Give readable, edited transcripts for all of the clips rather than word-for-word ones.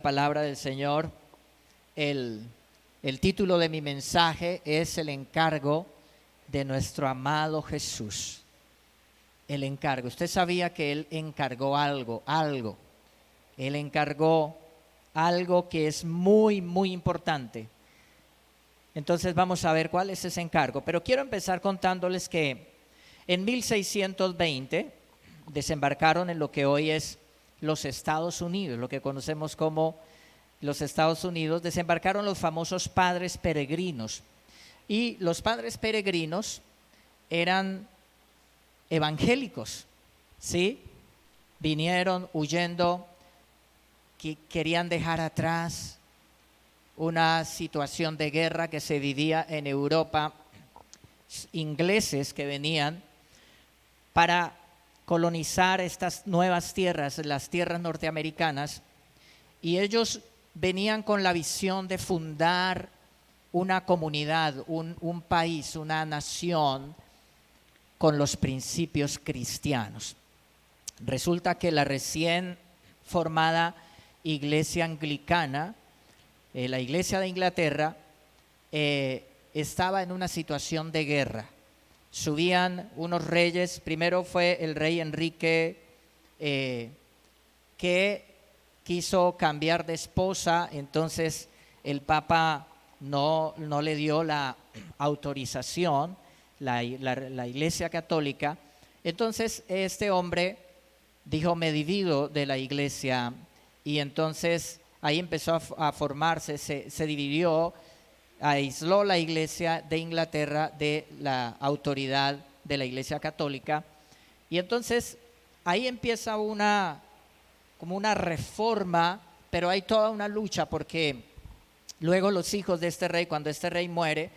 Palabra del Señor. El título de mi mensaje es el encargo de nuestro amado Jesús. El encargo. Usted sabía que Él encargó algo. Él encargó algo que es muy, muy importante. Entonces vamos a ver cuál es ese encargo. Pero quiero empezar contándoles que en 1620 desembarcaron en lo que hoy es los Estados Unidos, lo que conocemos como los Estados Unidos. Desembarcaron los famosos padres peregrinos. Y los padres peregrinos eran evangélicos, ¿sí? Vinieron huyendo, que querían dejar atrás una situación de guerra que se vivía en Europa, ingleses que venían para colonizar estas nuevas tierras, las tierras norteamericanas, y ellos venían con la visión de fundar una comunidad, un país, una nación con los principios cristianos. Resulta que la recién formada iglesia anglicana, la iglesia de Inglaterra, estaba en una situación de guerra. Subían unos reyes. Primero fue el rey Enrique, que quiso cambiar de esposa. Entonces el Papa no le dio la autorización, la Iglesia Católica. Entonces este hombre dijo: me divido de la iglesia. Y entonces ahí empezó a formarse, se dividió, aisló la iglesia de Inglaterra de la autoridad de la Iglesia Católica. Y entonces ahí empieza como una reforma, pero hay toda una lucha, porque luego los hijos de este rey, cuando este rey muere,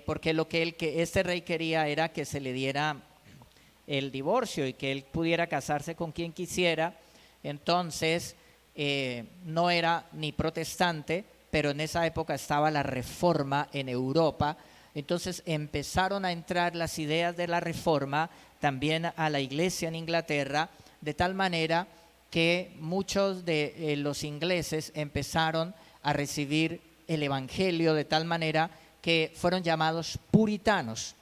porque lo que este rey quería era que se le diera el divorcio y que él pudiera casarse con quien quisiera. Entonces no era ni protestante, pero en esa época estaba la reforma en Europa. Entonces empezaron a entrar las ideas de la reforma también a la iglesia en Inglaterra, de tal manera que muchos de los ingleses empezaron a recibir el evangelio, de tal manera que fueron llamados puritanos.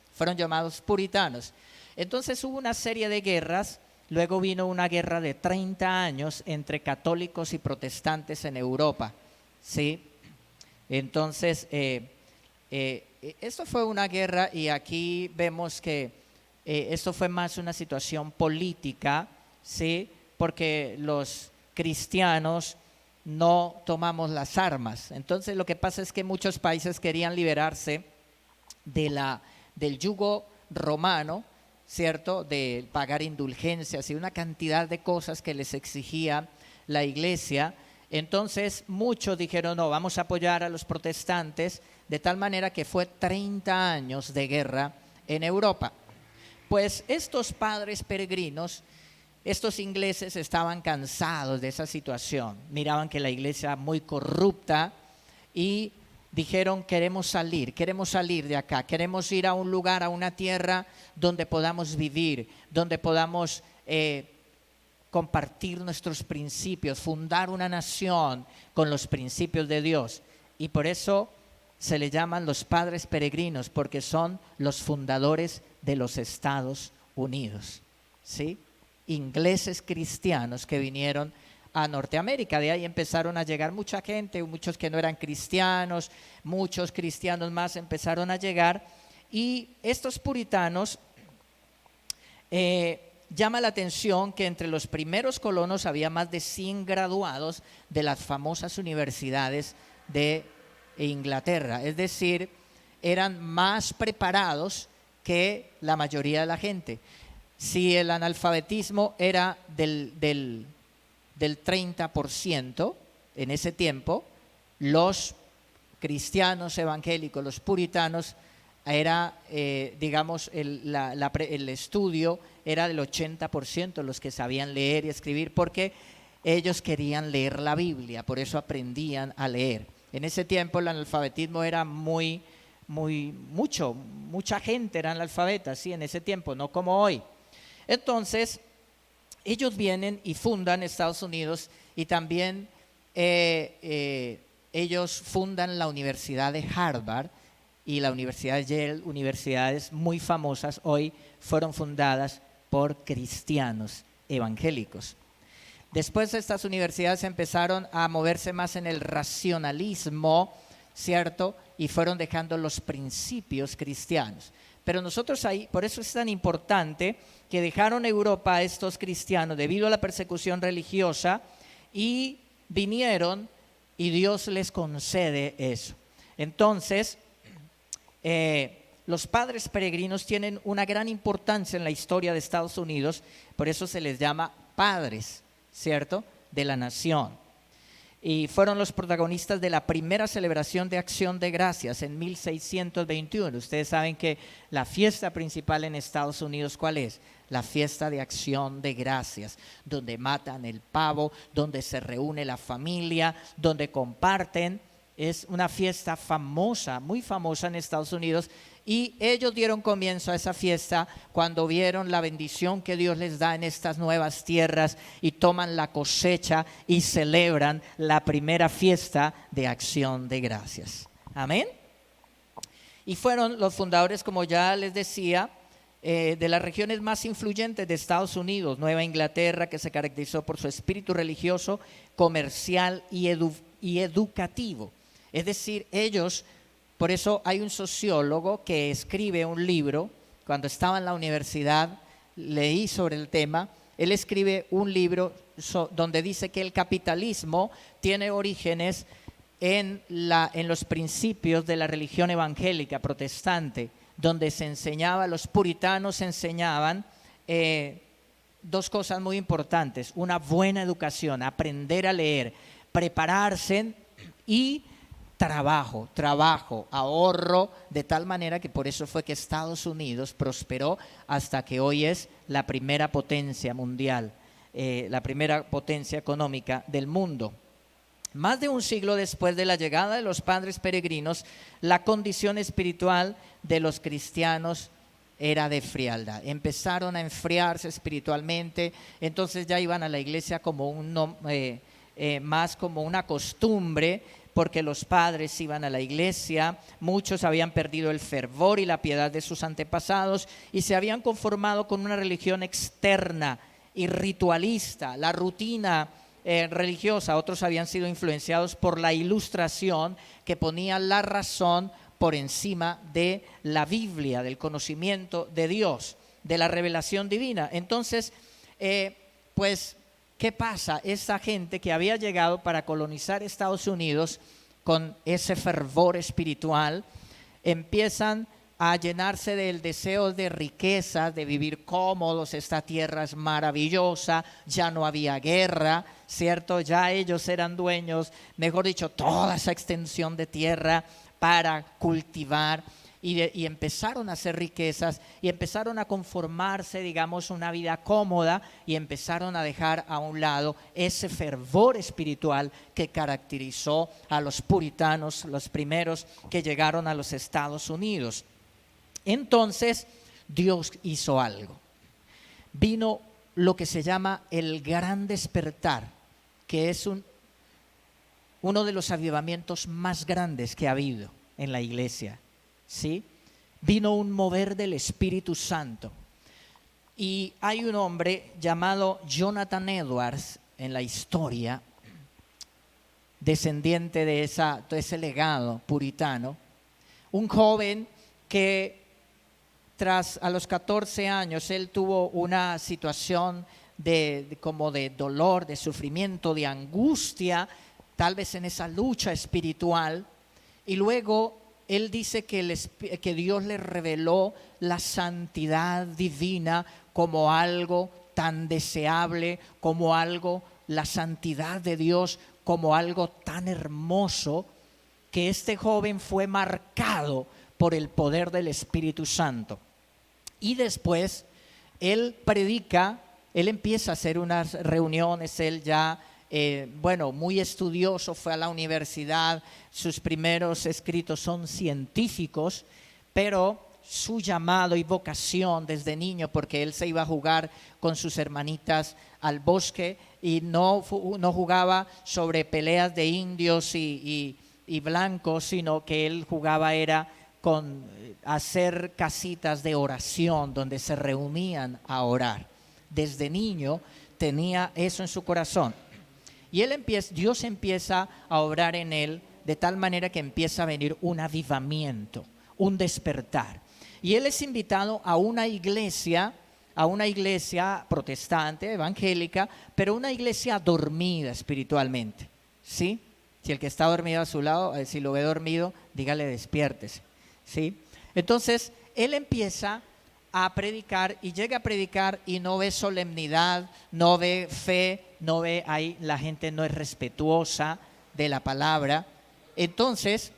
Entonces hubo una serie de guerras. Luego vino una guerra de 30 años entre católicos y protestantes en Europa, ¿sí? Entonces, esto fue una guerra, y aquí vemos que esto fue más una situación política, ¿sí? Porque los cristianos no tomamos las armas. Entonces lo que pasa es que muchos países querían liberarse del yugo romano, ¿cierto? De pagar indulgencias y una cantidad de cosas que les exigía la iglesia. Entonces muchos dijeron: no, vamos a apoyar a los protestantes, de tal manera que fue 30 años de guerra en Europa. Pues estos padres peregrinos, estos ingleses, estaban cansados de esa situación. Miraban que la iglesia era muy corrupta y dijeron: queremos salir de acá, queremos ir a un lugar, a una tierra donde podamos vivir, donde podamos compartir nuestros principios, fundar una nación con los principios de Dios. Y por eso se le llaman los padres peregrinos, porque son los fundadores de los Estados Unidos, ¿sí? Ingleses cristianos que vinieron a Norteamérica. De ahí empezaron a llegar mucha gente, muchos que no eran cristianos, muchos cristianos más empezaron a llegar. Y estos puritanos, llama la atención que entre los primeros colonos había más de 100 graduados de las famosas universidades de Inglaterra. Es decir, eran más preparados que la mayoría de la gente. Si el analfabetismo era del 30% en ese tiempo, los cristianos evangélicos, los puritanos, era, digamos, el estudio era del 80%, los que sabían leer y escribir, porque ellos querían leer la Biblia, por eso aprendían a leer. En ese tiempo el analfabetismo era mucha gente era analfabeta, sí, en ese tiempo, no como hoy. Entonces ellos vienen y fundan Estados Unidos, y también ellos fundan la Universidad de Harvard y la Universidad de Yale, universidades muy famosas hoy, fueron fundadas por cristianos evangélicos. Después estas universidades empezaron a moverse más en el racionalismo, ¿cierto? Y fueron dejando los principios cristianos. Pero nosotros ahí, por eso es tan importante que dejaron Europa a estos cristianos debido a la persecución religiosa y vinieron y Dios les concede eso. Entonces, los padres peregrinos tienen una gran importancia en la historia de Estados Unidos, por eso se les llama padres, ¿cierto?, de la nación. Y fueron los protagonistas de la primera celebración de Acción de Gracias en 1621. Ustedes saben que la fiesta principal en Estados Unidos, ¿cuál es? La fiesta de Acción de Gracias, donde matan el pavo, donde se reúne la familia, donde comparten. Es una fiesta famosa, muy famosa en Estados Unidos, y ellos dieron comienzo a esa fiesta cuando vieron la bendición que Dios les da en estas nuevas tierras y toman la cosecha y celebran la primera fiesta de Acción de Gracias. Amén. Y fueron los fundadores, como ya les decía, de las regiones más influyentes de Estados Unidos, Nueva Inglaterra, que se caracterizó por su espíritu religioso, comercial y educativo. Es decir, ellos, por eso hay un sociólogo que escribe un libro, cuando estaba en la universidad, leí sobre el tema, él escribe un libro donde dice que el capitalismo tiene orígenes en los principios de la religión evangélica protestante, donde se enseñaba, los puritanos enseñaban dos cosas muy importantes: una buena educación, aprender a leer, prepararse y trabajo, ahorro, de tal manera que por eso fue que Estados Unidos prosperó hasta que hoy es la primera potencia mundial, la primera potencia económica del mundo. Más de un siglo después de la llegada de los padres peregrinos, la condición espiritual de los cristianos era de frialdad. Empezaron a enfriarse espiritualmente, entonces ya iban a la iglesia como más como una costumbre, porque los padres iban a la iglesia, muchos habían perdido el fervor y la piedad de sus antepasados y se habían conformado con una religión externa y ritualista, la rutina religiosa. Otros habían sido influenciados por la Ilustración, que ponía la razón por encima de la Biblia, del conocimiento de Dios, de la revelación divina. Entonces, pues, ¿qué pasa? Esta gente que había llegado para colonizar Estados Unidos con ese fervor espiritual, empiezan a llenarse del deseo de riqueza, de vivir cómodos. Esta tierra es maravillosa, ya no había guerra, ¿cierto? Ya ellos eran dueños, mejor dicho, toda esa extensión de tierra para cultivar. Y empezaron a hacer riquezas y empezaron a conformarse, digamos, una vida cómoda, y empezaron a dejar a un lado ese fervor espiritual que caracterizó a los puritanos, los primeros que llegaron a los Estados Unidos. Entonces Dios hizo algo. Vino lo que se llama el Gran Despertar, que es uno de los avivamientos más grandes que ha habido en la iglesia. ¿Sí? Vino un mover del Espíritu Santo. Y hay un hombre llamado Jonathan Edwards en la historia, descendiente de ese legado puritano, un joven que a los 14 años él tuvo una situación como de dolor, de sufrimiento, de angustia, tal vez en esa lucha espiritual, y luego él dice que Dios le reveló la santidad divina como algo tan deseable, como algo, la santidad de Dios como algo tan hermoso, que este joven fue marcado por el poder del Espíritu Santo. Y después él predica, él empieza a hacer unas reuniones, él ya muy estudioso, fue a la universidad, sus primeros escritos son científicos, pero su llamado y vocación desde niño, porque él se iba a jugar con sus hermanitas al bosque, y no jugaba sobre peleas de indios y blancos, sino que él jugaba era con hacer casitas de oración donde se reunían a orar. Desde niño tenía eso en su corazón. Y Dios empieza a obrar en él de tal manera que empieza a venir un avivamiento, un despertar. Y él es invitado a una iglesia protestante, evangélica, pero una iglesia dormida espiritualmente, ¿sí? Si el que está dormido a su lado, si lo ve dormido, dígale despiértese, ¿sí? Entonces, él empieza a predicar y llega a predicar y no ve solemnidad, no ve fe, no ve ahí, la gente no es respetuosa de la palabra. Entonces,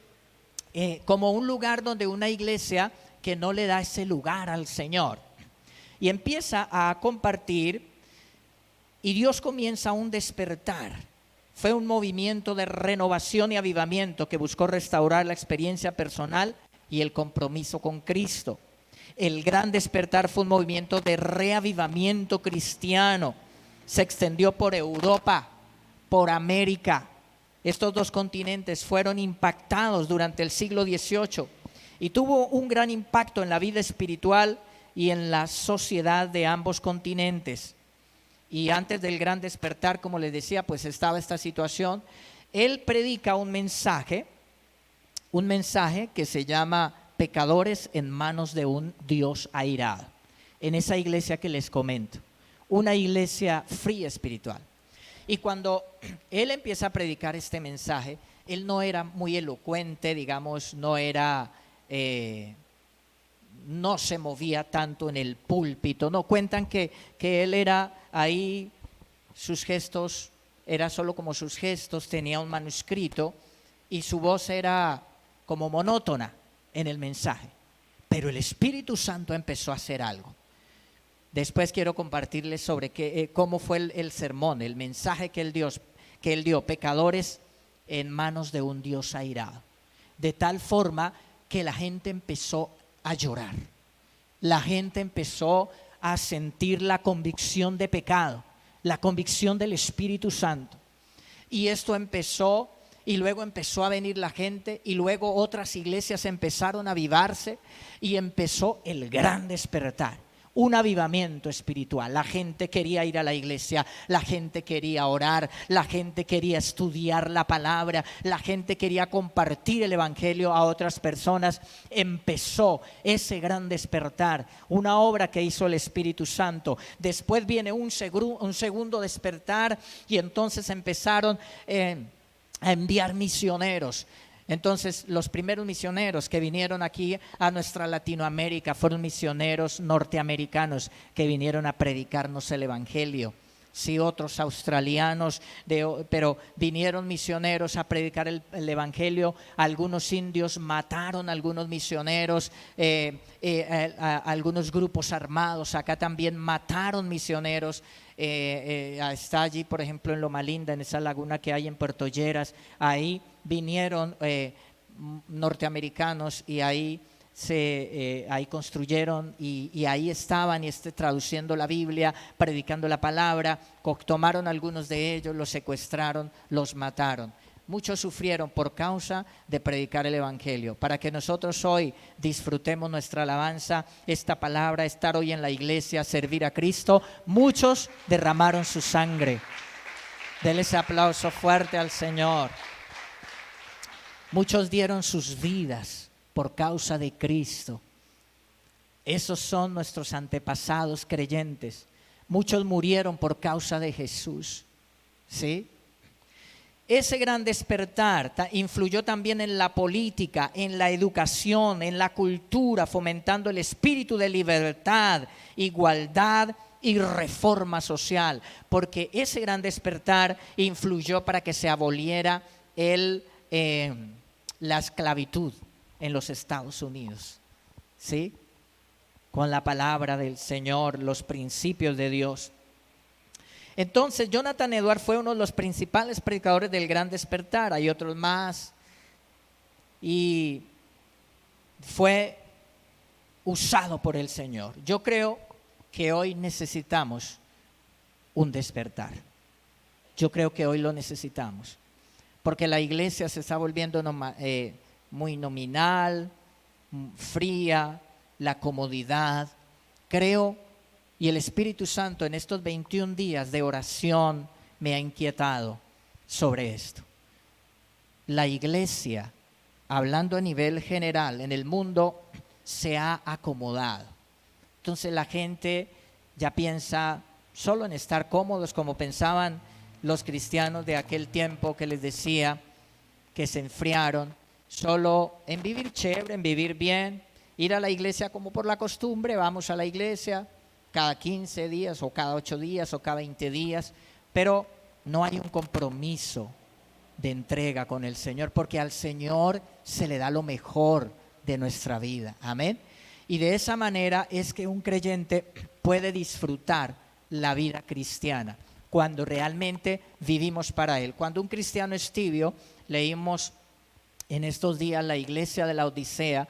como un lugar donde una iglesia que no le da ese lugar al Señor. Y empieza a compartir y Dios comienza un despertar. Fue un movimiento de renovación y avivamiento que buscó restaurar la experiencia personal y el compromiso con Cristo. El gran despertar fue un movimiento de reavivamiento cristiano. Se extendió por Europa, por América. Estos dos continentes fueron impactados durante el siglo XVIII y tuvo un gran impacto en la vida espiritual y en la sociedad de ambos continentes. Y antes del gran despertar, como les decía, pues estaba esta situación. Él predica un mensaje que se llama pecadores en manos de un Dios airado. En esa iglesia que les comento, una iglesia fría espiritual. Y cuando él empieza a predicar este mensaje, él no era muy elocuente, digamos, no se movía tanto en el púlpito. No, cuentan que él era ahí, sus gestos, era solo como sus gestos, tenía un manuscrito y su voz era como monótona en el mensaje. Pero el Espíritu Santo empezó a hacer algo. Después quiero compartirles sobre cómo fue el sermón, el mensaje que él dio, pecadores en manos de un Dios airado. De tal forma que la gente empezó a llorar. La gente empezó a sentir la convicción de pecado, la convicción del Espíritu Santo. Y esto empezó, y luego empezó a venir la gente, y luego otras iglesias empezaron a avivarse, y empezó el gran despertar. Un avivamiento espiritual. La gente quería ir a la iglesia, la gente quería orar, la gente quería estudiar la palabra, la gente quería compartir el evangelio a otras personas. Empezó ese gran despertar, una obra que hizo el Espíritu Santo. Después viene un segundo despertar y entonces empezaron a enviar misioneros. Entonces, los primeros misioneros que vinieron aquí a nuestra Latinoamérica fueron misioneros norteamericanos que vinieron a predicarnos el evangelio. Sí, otros australianos, pero vinieron misioneros a predicar el evangelio. Algunos indios mataron a algunos misioneros, algunos grupos armados acá también mataron misioneros. Está allí, por ejemplo, en Loma Linda, en esa laguna que hay en Puerto Lleras, ahí vinieron norteamericanos y ahí ahí construyeron y ahí estaban traduciendo la Biblia, predicando la palabra. Tomaron algunos de ellos, los secuestraron, los mataron. Muchos sufrieron por causa de predicar el evangelio. Para que nosotros hoy disfrutemos nuestra alabanza, esta palabra, estar hoy en la iglesia, servir a Cristo, muchos derramaron su sangre. Denle ese aplauso fuerte al Señor. Muchos dieron sus vidas por causa de Cristo. Esos son nuestros antepasados creyentes. Muchos murieron por causa de Jesús. ¿Sí? Ese gran despertar influyó también en la política, en la educación, en la cultura, fomentando el espíritu de libertad, igualdad y reforma social, porque ese gran despertar influyó para que se aboliera la esclavitud en los Estados Unidos, ¿sí? Con la palabra del Señor, los principios de Dios. Entonces, Jonathan Edwards fue uno de los principales predicadores del gran despertar. Hay otros más. Y fue usado por el Señor. Yo creo que hoy necesitamos un despertar. Yo creo que hoy lo necesitamos, porque la iglesia se está volviendo muy nominal, fría, la comodidad. Creo, y el Espíritu Santo en estos 21 días de oración me ha inquietado sobre esto. La iglesia, hablando a nivel general, en el mundo se ha acomodado. Entonces la gente ya piensa solo en estar cómodos, como pensaban los cristianos de aquel tiempo, que les decía que se enfriaron, solo en vivir chévere, en vivir bien, ir a la iglesia como por la costumbre. Vamos a la iglesia cada 15 días o cada 8 días o cada 20 días, pero no hay un compromiso de entrega con el Señor, porque al Señor se le da lo mejor de nuestra vida. Amén. Y de esa manera es que un creyente puede disfrutar la vida cristiana, cuando realmente vivimos para Él. Cuando un cristiano es tibio, leímos en estos días la iglesia de la Odisea,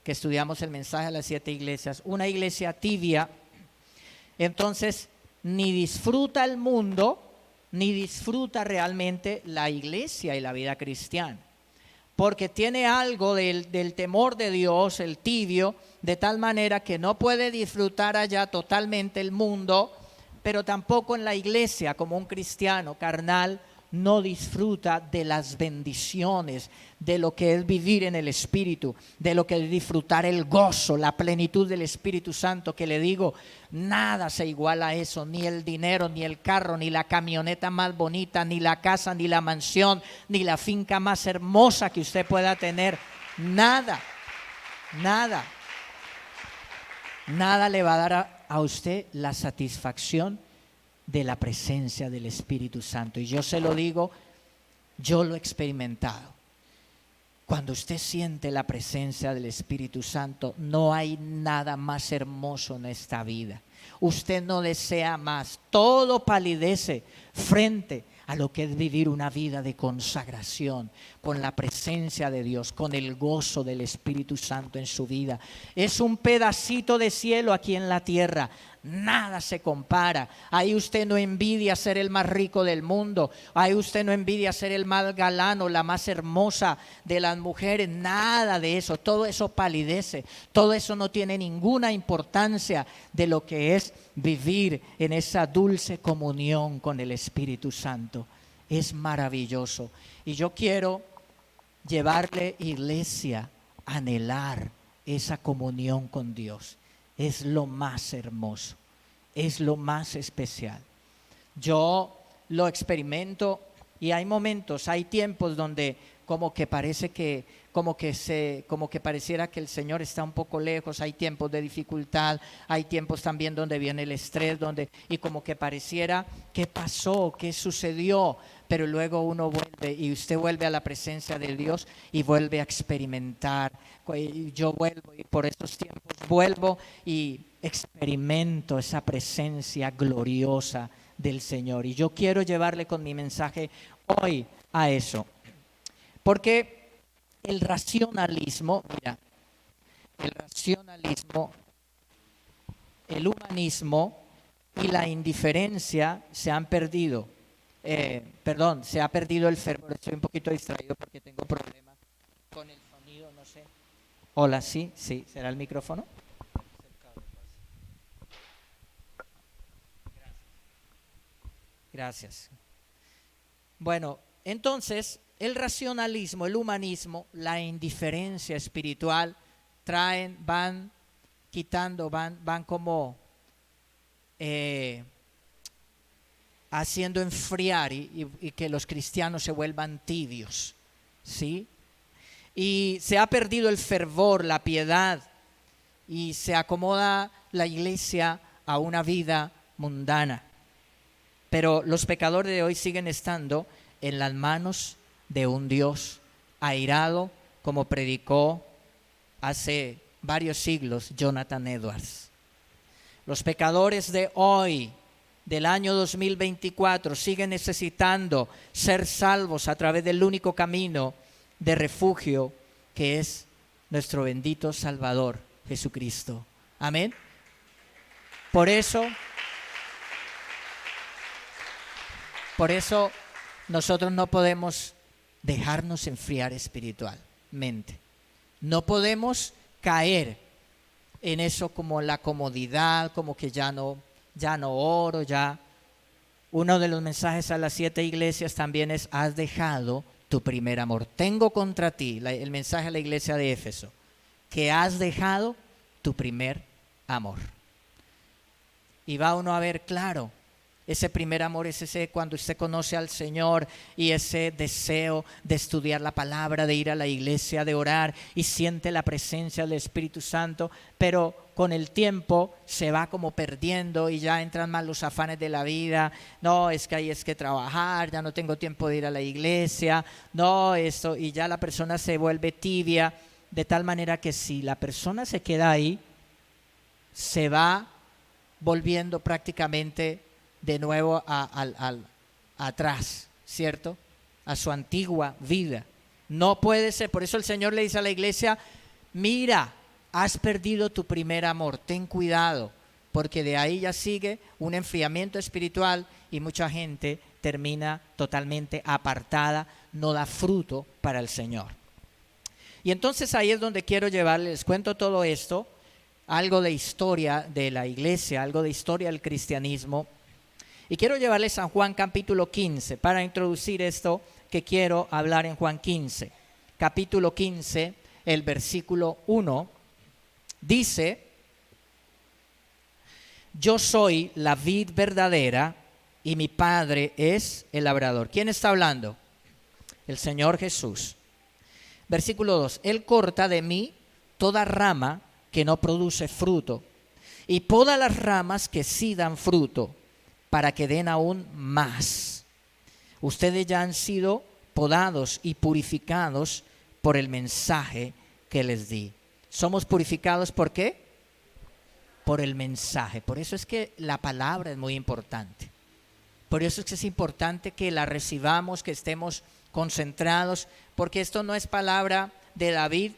que estudiamos el mensaje a las 7 iglesias, una iglesia tibia, entonces ni disfruta el mundo, ni disfruta realmente la iglesia y la vida cristiana, porque tiene algo del temor de Dios, el tibio, de tal manera que no puede disfrutar allá totalmente el mundo, pero tampoco en la iglesia, como un cristiano carnal, no disfruta de las bendiciones, de lo que es vivir en el Espíritu, de lo que es disfrutar el gozo, la plenitud del Espíritu Santo, que le digo, nada se iguala a eso, ni el dinero, ni el carro, ni la camioneta más bonita, ni la casa, ni la mansión, ni la finca más hermosa que usted pueda tener. Nada le va a dar a usted la satisfacción de la presencia del Espíritu Santo. Y yo se lo digo, yo lo he experimentado. Cuando usted siente la presencia del Espíritu Santo, no hay nada más hermoso en esta vida. Usted no desea más, todo palidece frente a lo que es vivir una vida de consagración, con la presencia de Dios, con el gozo del Espíritu Santo en su vida. Es un pedacito de cielo aquí en la tierra, nada se compara. Ahí usted no envidia ser el más rico del mundo, ahí usted no envidia ser el más galán o la más hermosa de las mujeres, nada de eso. Todo eso palidece, todo eso no tiene ninguna importancia de lo que es vivir en esa dulce comunión con el Espíritu Santo. Es maravilloso, y yo quiero llevarle, iglesia, a anhelar esa comunión con Dios. Es lo más hermoso, es lo más especial. Yo lo experimento, y hay momentos, hay tiempos donde como que parece que como que pareciera que el Señor está un poco lejos. Hay tiempos de dificultad, hay tiempos también donde viene el estrés, y como que pareciera, ¿qué pasó? ¿Qué sucedió? Pero luego uno vuelve, y usted vuelve a la presencia de Dios y vuelve a experimentar. Yo vuelvo, y por estos tiempos vuelvo y experimento esa presencia gloriosa del Señor. Y yo quiero llevarle con mi mensaje hoy a eso, porque el racionalismo, el humanismo y la indiferencia se han perdido. Se ha perdido el fervor. Estoy un poquito distraído porque tengo problemas con el sonido, no sé. Hola, sí, ¿será el micrófono? Gracias. Bueno, entonces, el racionalismo, el humanismo, la indiferencia espiritual van quitando, van como haciendo enfriar y que los cristianos se vuelvan tibios, ¿sí? Y se ha perdido el fervor, la piedad, y se acomoda la iglesia a una vida mundana. Pero los pecadores de hoy siguen estando en las manos de un Dios airado, como predicó hace varios siglos Jonathan Edwards. Los pecadores de hoy, del año 2024, siguen necesitando ser salvos a través del único camino de refugio, que es nuestro bendito Salvador Jesucristo. Amén. Por eso Por eso nosotros no podemos dejarnos enfriar espiritualmente. No podemos caer en eso como la comodidad, como que ya no oro, ya. Uno de los mensajes a las 7 iglesias también es: has dejado tu primer amor. Tengo contra ti, el mensaje a la iglesia de Éfeso, que has dejado tu primer amor. Y va uno a ver claro, ese primer amor es ese cuando usted conoce al Señor y ese deseo de estudiar la palabra, de ir a la iglesia, de orar y siente la presencia del Espíritu Santo, pero con el tiempo se va como perdiendo y ya entran más los afanes de la vida. No, es que hay que trabajar, ya no tengo tiempo de ir a la iglesia, no, esto, y ya la persona se vuelve tibia, de tal manera que si la persona se queda ahí, se va volviendo prácticamente de nuevo atrás, ¿cierto? A su antigua vida. No puede ser. Por eso el Señor le dice a la iglesia: mira, has perdido tu primer amor, ten cuidado, porque de ahí ya sigue un enfriamiento espiritual y mucha gente termina totalmente apartada, no da fruto para el Señor. Y entonces ahí es donde quiero llevarles, les cuento todo esto, algo de historia de la iglesia, algo de historia del cristianismo. Y quiero llevarles a Juan capítulo 15 para introducir esto que quiero hablar en Juan 15. Capítulo 15, el versículo 1, dice: yo soy la vid verdadera y mi Padre es el labrador. ¿Quién está hablando? El Señor Jesús. Versículo 2, Él corta de mí toda rama que no produce fruto y poda las ramas que sí dan fruto, para que den aún más. Ustedes ya han sido podados y purificados por el mensaje que les di. ¿Somos purificados por qué? Por el mensaje. Por eso es que la palabra es muy importante. Por eso es que es importante que la recibamos, que estemos concentrados, porque esto no es palabra de David.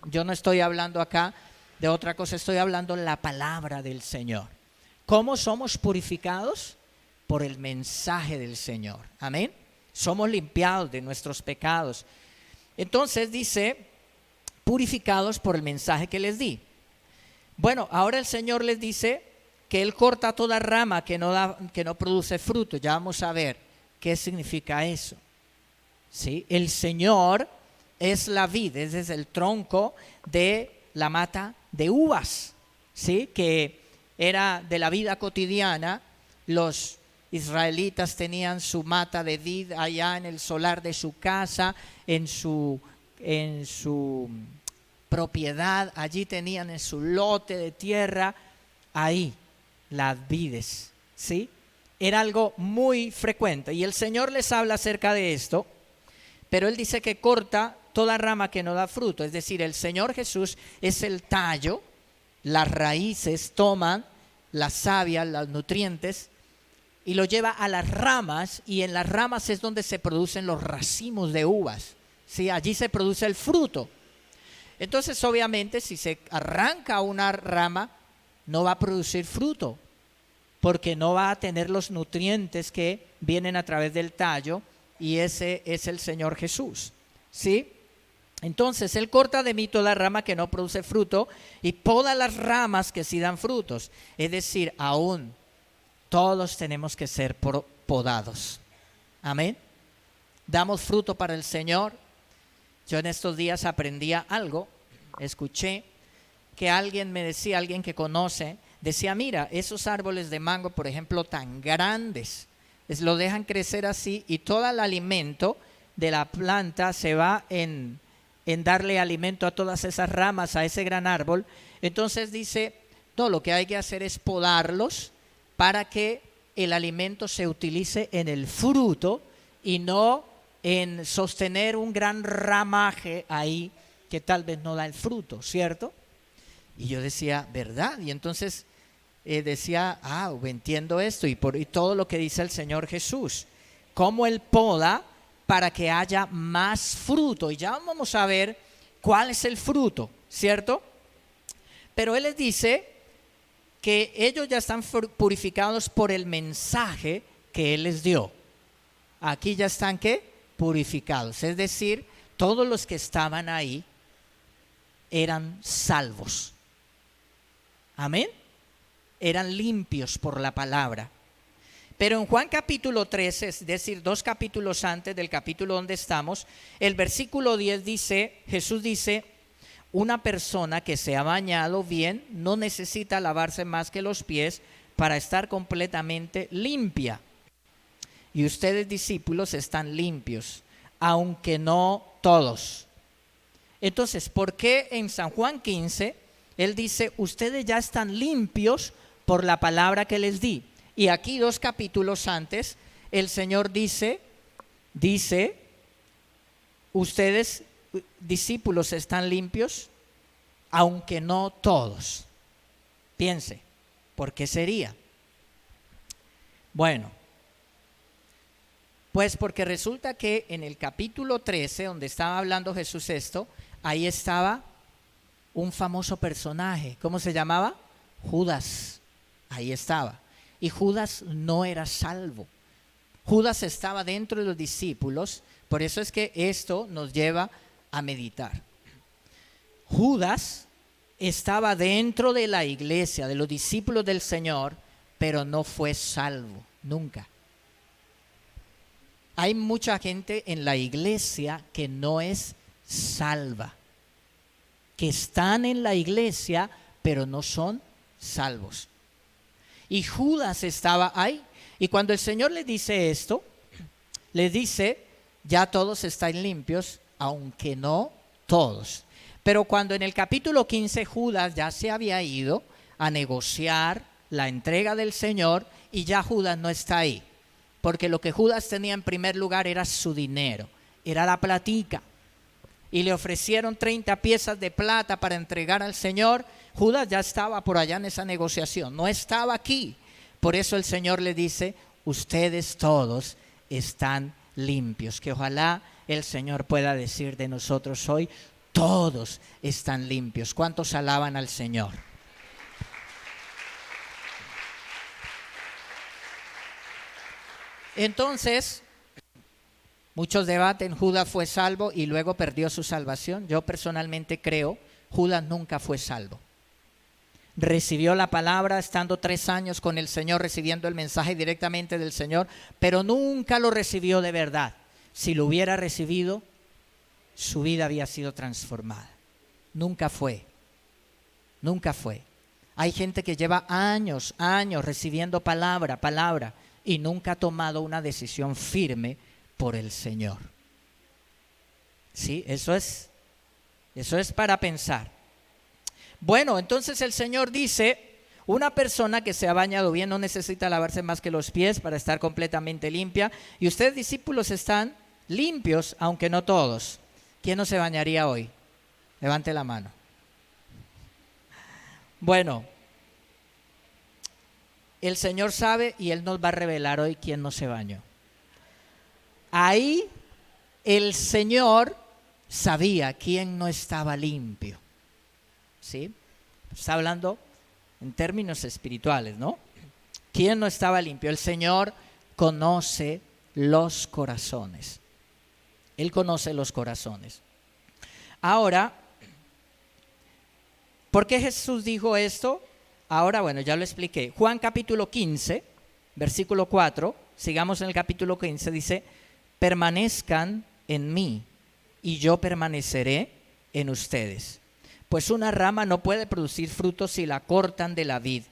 Yo no estoy hablando acá de otra cosa, estoy hablando la palabra del Señor. ¿Cómo somos purificados? Por el mensaje del Señor. Amén. Somos limpiados de nuestros pecados. Entonces dice: purificados por el mensaje que les di. Bueno, ahora el Señor les dice que Él corta toda rama que no produce fruto. Ya vamos a ver qué significa eso. ¿Sí? El Señor es la vid, ese es el tronco de la mata de uvas, ¿sí? Que era de la vida cotidiana. Los israelitas tenían su mata de vid allá en el solar de su casa, en su propiedad. Allí tenían en su lote de tierra, ahí las vides, ¿sí? Era algo muy frecuente y el Señor les habla acerca de esto, pero Él dice que corta toda rama que no da fruto. Es decir, el Señor Jesús es el tallo, las raíces toman la savia, los nutrientes, y lo lleva a las ramas, y en las ramas es donde se producen los racimos de uvas, ¿sí? Allí se produce el fruto. Entonces, obviamente, si se arranca una rama, no va a producir fruto, porque no va a tener los nutrientes que vienen a través del tallo, y ese es el Señor Jesús, ¿sí? Entonces, Él corta de mí toda rama que no produce fruto y poda las ramas que sí dan frutos. Es decir, aún todos tenemos que ser podados. Amén. Damos fruto para el Señor. Yo en estos días aprendía algo. Escuché que alguien me decía, alguien que conoce, decía: mira, esos árboles de mango, por ejemplo, tan grandes, lo dejan crecer así y todo el alimento de la planta se va en darle alimento a todas esas ramas, a ese gran árbol. Entonces dice: no, lo que hay que hacer es podarlos para que el alimento se utilice en el fruto y no en sostener un gran ramaje ahí que tal vez no da el fruto, ¿cierto? Y yo decía: ¿verdad? Y entonces decía: entiendo esto y todo lo que dice el Señor Jesús, cómo Él poda para que haya más fruto. Y ya vamos a ver cuál es el fruto, ¿cierto? Pero Él les dice que ellos ya están purificados por el mensaje que Él les dio. aquí ya están ¿qué? Purificados. Es decir, todos los que estaban ahí eran salvos. Amén. Eran limpios por la palabra. Pero en Juan capítulo 13, es decir, 2 capítulos antes del capítulo donde estamos, el versículo 10 dice, Jesús dice, una persona que se ha bañado bien no necesita lavarse más que los pies para estar completamente limpia. Y ustedes, discípulos, están limpios, aunque no todos. Entonces, ¿por qué en San Juan 15 él dice, ustedes ya están limpios por la palabra que les di? Y aquí 2 capítulos antes, el Señor dice, ustedes, discípulos, están limpios, aunque no todos. Piense, ¿por qué sería? Bueno, pues porque resulta que en el capítulo 13, donde estaba hablando Jesús esto, ahí estaba un famoso personaje. ¿Cómo se llamaba? Judas. Ahí estaba. Y Judas no era salvo. Judas estaba dentro de los discípulos. Por eso es que esto nos lleva a meditar. Judas estaba dentro de la iglesia, de los discípulos del Señor, pero no fue salvo, nunca. Hay mucha gente en la iglesia que no es salva, que están en la iglesia, pero no son salvos. Y Judas estaba ahí. Y cuando el Señor le dice esto, le dice, ya todos están limpios, aunque no todos. Pero cuando en el capítulo 15 Judas ya se había ido a negociar la entrega del Señor, y ya Judas no está ahí. Porque lo que Judas tenía en primer lugar era su dinero, era la platica. Y le ofrecieron 30 piezas de plata para entregar al Señor. Judas ya estaba por allá en esa negociación, no estaba aquí. Por eso el Señor le dice, ustedes todos están limpios. Que ojalá el Señor pueda decir de nosotros hoy, todos están limpios. ¿Cuántos alaban al Señor? Entonces, muchos debaten, Judas fue salvo y luego perdió su salvación. Yo personalmente creo, Judas nunca fue salvo. Recibió la palabra estando 3 años con el Señor, recibiendo el mensaje directamente del Señor, pero nunca lo recibió de verdad. Si lo hubiera recibido, su vida había sido transformada. Nunca fue. Hay gente que lleva años recibiendo palabra, y nunca ha tomado una decisión firme por el Señor. Sí, eso es para pensar. Bueno, entonces el Señor dice, una persona que se ha bañado bien no necesita lavarse más que los pies para estar completamente limpia. Y ustedes, discípulos, están limpios, aunque no todos. ¿Quién no se bañaría hoy? Levante la mano. Bueno, el Señor sabe y Él nos va a revelar hoy quién no se bañó. Ahí el Señor sabía quién no estaba limpio. ¿Sí? Está hablando en términos espirituales, ¿no? ¿Quién no estaba limpio? El Señor conoce los corazones. Él conoce los corazones. Ahora, ¿por qué Jesús dijo esto? Ahora, bueno, ya lo expliqué. Juan capítulo 15, versículo 4, sigamos en el capítulo 15, dice, permanezcan en mí y yo permaneceré en ustedes. Pues una rama no puede producir frutos si la cortan de la vid,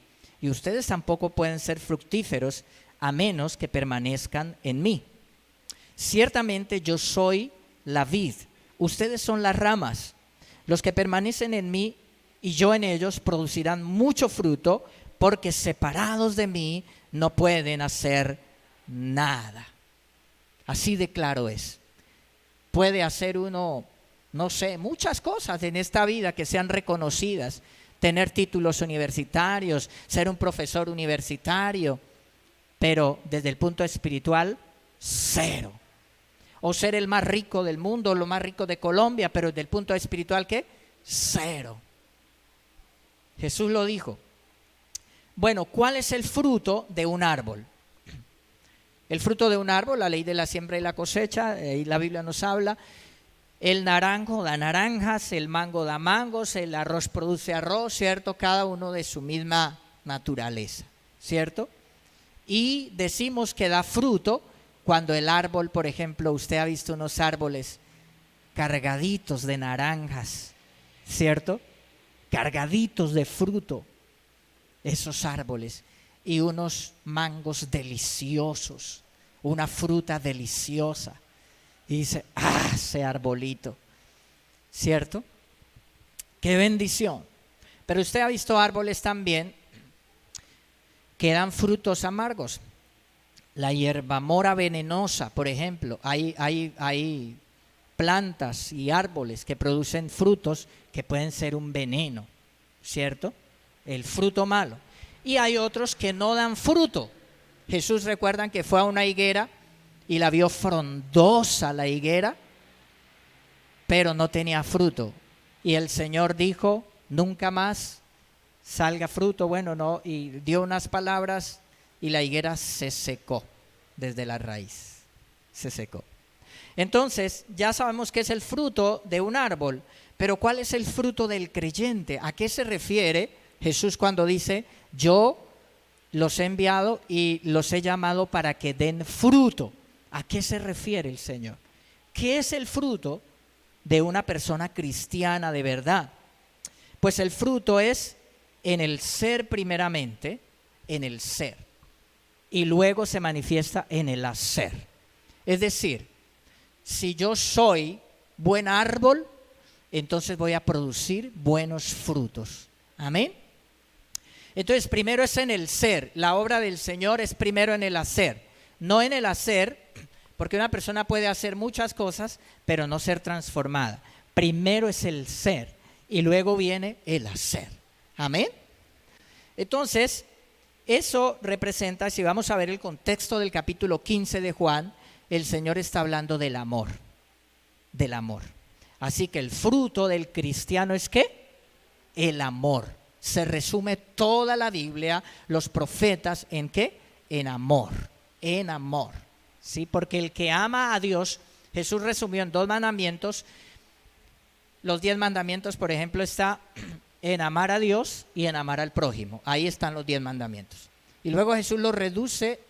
y ustedes tampoco pueden ser fructíferos a menos que permanezcan en mí. Ciertamente yo soy la vid, ustedes son las ramas. Los que permanecen en mí y yo en ellos producirán mucho fruto, porque separados de mí no pueden hacer nada. Así de claro es. Puede hacer uno, no sé, muchas cosas en esta vida que sean reconocidas, tener títulos universitarios, ser un profesor universitario, pero desde el punto espiritual, cero. O ser el más rico del mundo, lo más rico de Colombia, pero desde el punto espiritual, ¿qué? Cero. Jesús lo dijo. Bueno, ¿cuál es el fruto de un árbol? El fruto de un árbol, la ley de la siembra y la cosecha, ahí la Biblia nos habla. El naranjo da naranjas, el mango da mangos, el arroz produce arroz, ¿cierto? Cada uno de su misma naturaleza, ¿cierto? Y decimos que da fruto cuando el árbol, por ejemplo, usted ha visto unos árboles cargaditos de naranjas, ¿cierto? Cargaditos de fruto, esos árboles, y unos mangos deliciosos, una fruta deliciosa. Y dice, ese arbolito, ¿cierto? Qué bendición. Pero usted ha visto árboles también que dan frutos amargos. La hierbamora venenosa, por ejemplo, hay plantas y árboles que producen frutos que pueden ser un veneno, ¿cierto? El fruto malo. Y hay otros que no dan fruto. Jesús, recuerdan que fue a una higuera y la vio frondosa la higuera, pero no tenía fruto. Y el Señor dijo, nunca más salga fruto. Bueno, no, y dio unas palabras y la higuera se secó desde la raíz. Se secó. Entonces, ya sabemos qué es el fruto de un árbol, pero ¿cuál es el fruto del creyente? ¿A qué se refiere Jesús cuando dice, yo los he enviado y los he llamado para que den fruto? ¿A qué se refiere el Señor? ¿Qué es el fruto de una persona cristiana de verdad? Pues el fruto es en el ser primeramente, en el ser, y luego se manifiesta en el hacer. Es decir, si yo soy buen árbol, entonces voy a producir buenos frutos. Amén. Entonces primero es en el ser. La obra del Señor es primero en el hacer. No en el hacer, porque una persona puede hacer muchas cosas, pero no ser transformada. Primero es el ser y luego viene el hacer. Amén. Entonces, eso representa, si vamos a ver el contexto del capítulo 15 de Juan, el Señor está hablando del amor. Del amor. Así que el fruto del cristiano es ¿qué? El amor. Se resume toda la Biblia, los profetas, ¿en qué? En amor. En amor. ¿Sí? Porque el que ama a Dios, Jesús resumió en 2 mandamientos. Los 10 mandamientos, por ejemplo, está en amar a Dios y en amar al prójimo. Ahí están los 10 mandamientos. Y luego Jesús los reduce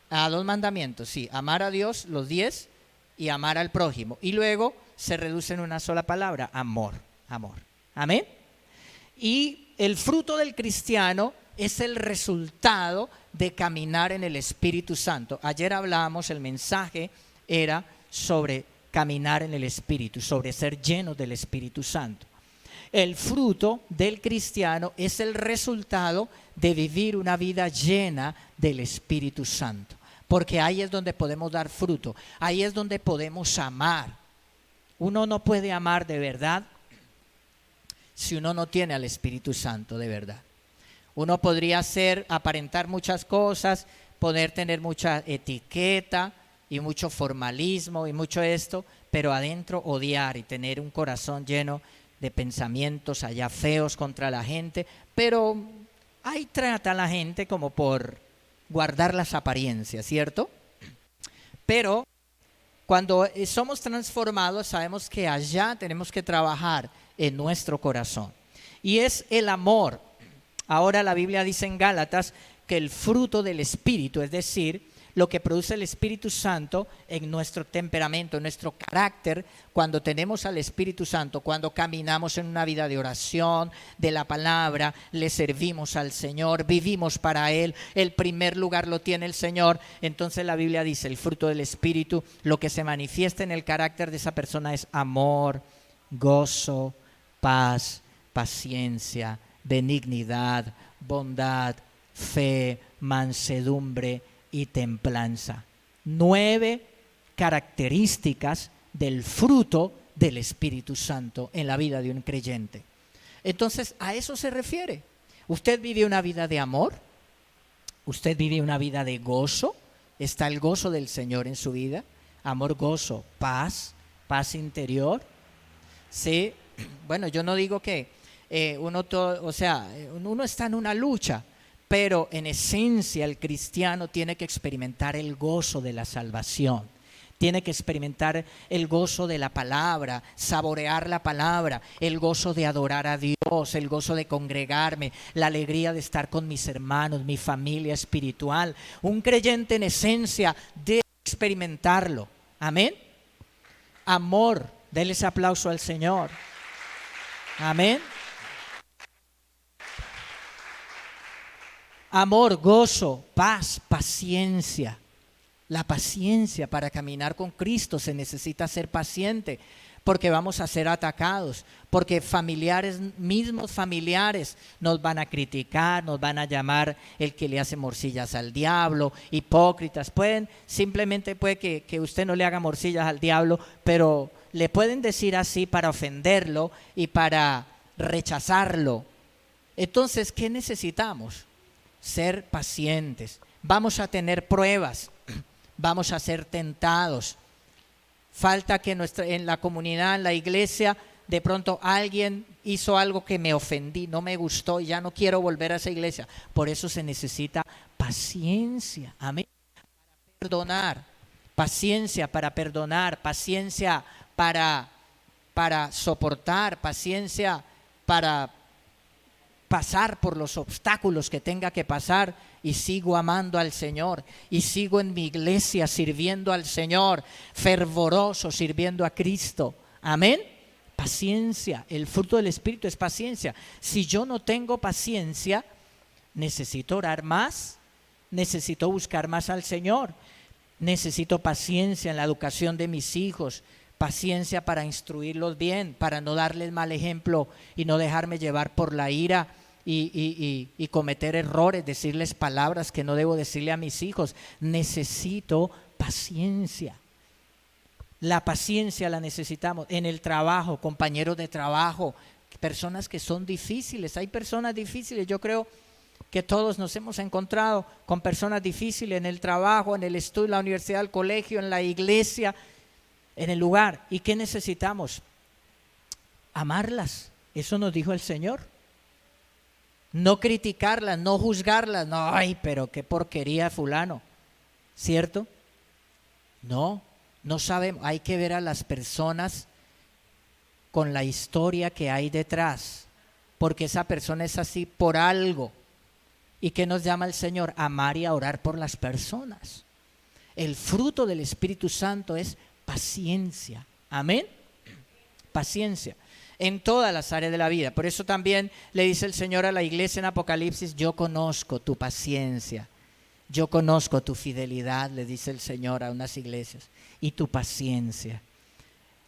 a 2 mandamientos. Sí, amar a Dios, los 10, y amar al prójimo. Y luego se reduce en una sola palabra, amor. Amor. Amén. Y el fruto del cristiano es el resultado de caminar en el Espíritu Santo. Ayer hablábamos, el mensaje era sobre caminar en el Espíritu, sobre ser llenos del Espíritu Santo. El fruto del cristiano es el resultado de vivir una vida llena del Espíritu Santo, porque ahí es donde podemos dar fruto, ahí es donde podemos amar. Uno no puede amar de verdad si uno no tiene al Espíritu Santo de verdad. Uno podría aparentar muchas cosas, poder tener mucha etiqueta y mucho formalismo y mucho esto, pero adentro odiar y tener un corazón lleno de pensamientos allá feos contra la gente, pero ahí trata a la gente como por guardar las apariencias, ¿cierto? Pero cuando somos transformados, sabemos que allá tenemos que trabajar en nuestro corazón. Y es el amor. Ahora la Biblia dice en Gálatas que el fruto del Espíritu, es decir, lo que produce el Espíritu Santo en nuestro temperamento, en nuestro carácter, cuando tenemos al Espíritu Santo, cuando caminamos en una vida de oración, de la palabra, le servimos al Señor, vivimos para Él, el primer lugar lo tiene el Señor. Entonces la Biblia dice, el fruto del Espíritu, lo que se manifiesta en el carácter de esa persona es amor, gozo, paz, paciencia, benignidad, bondad, fe, mansedumbre y templanza. 9 características del fruto del Espíritu Santo en la vida de un creyente. Entonces, a eso se refiere. ¿Usted vive una vida de amor? ¿Usted vive una vida de gozo? ¿Está el gozo del Señor en su vida? Amor, gozo, paz, paz interior. Sí, bueno, yo no digo que uno está en una lucha, Pero en esencia el cristiano tiene que experimentar el gozo de la salvación. Tiene que experimentar el gozo de la palabra, saborear la palabra, el gozo de adorar a Dios, el gozo de congregarme, la alegría de estar con mis hermanos, mi familia espiritual. Un creyente en esencia debe experimentarlo. Amén. Amor, denles aplauso al Señor. Amén. Amor, gozo, paz, paciencia. La paciencia para caminar con Cristo se necesita ser paciente, porque vamos a ser atacados, porque mismos familiares nos van a criticar, nos van a llamar el que le hace morcillas al diablo, hipócritas. Simplemente puede que usted no le haga morcillas al diablo, pero le pueden decir así para ofenderlo y para rechazarlo. Entonces, ¿qué necesitamos? Ser pacientes. Vamos a tener pruebas. Vamos a ser tentados. Falta que en la comunidad, en la iglesia, de pronto alguien hizo algo que me ofendí, no me gustó y ya no quiero volver a esa iglesia. Por eso se necesita paciencia. Amén. Para perdonar, paciencia para perdonar, paciencia para soportar, paciencia para pasar por los obstáculos que tenga que pasar, y sigo amando al Señor y sigo en mi iglesia sirviendo al Señor, fervoroso, sirviendo a Cristo. Amén. Paciencia, el fruto del Espíritu es paciencia. Si yo no tengo paciencia, necesito orar más, necesito buscar más al Señor, necesito paciencia en la educación de mis hijos, paciencia para instruirlos bien, para no darles mal ejemplo y no dejarme llevar por la ira y cometer errores, decirles palabras que no debo decirle a mis hijos. Necesito paciencia. La paciencia la necesitamos en el trabajo, compañeros de trabajo, personas que son difíciles. Hay personas difíciles. Yo creo que todos nos hemos encontrado con personas difíciles en el trabajo, en el estudio, en la universidad, el colegio, en la iglesia, en el lugar. ¿Y qué necesitamos? Amarlas. Eso nos dijo el Señor. No criticarlas, no juzgarlas. No, ay, pero qué porquería fulano. ¿Cierto? No sabemos. Hay que ver a las personas con la historia que hay detrás. Porque esa persona es así por algo. ¿Y qué nos llama el Señor? Amar y a orar por las personas. El fruto del Espíritu Santo es paciencia. Amén. Paciencia en todas las áreas de la vida. Por eso también le dice el Señor a la iglesia en Apocalipsis: yo conozco tu paciencia, yo conozco tu fidelidad, le dice el Señor a unas iglesias, y tu paciencia.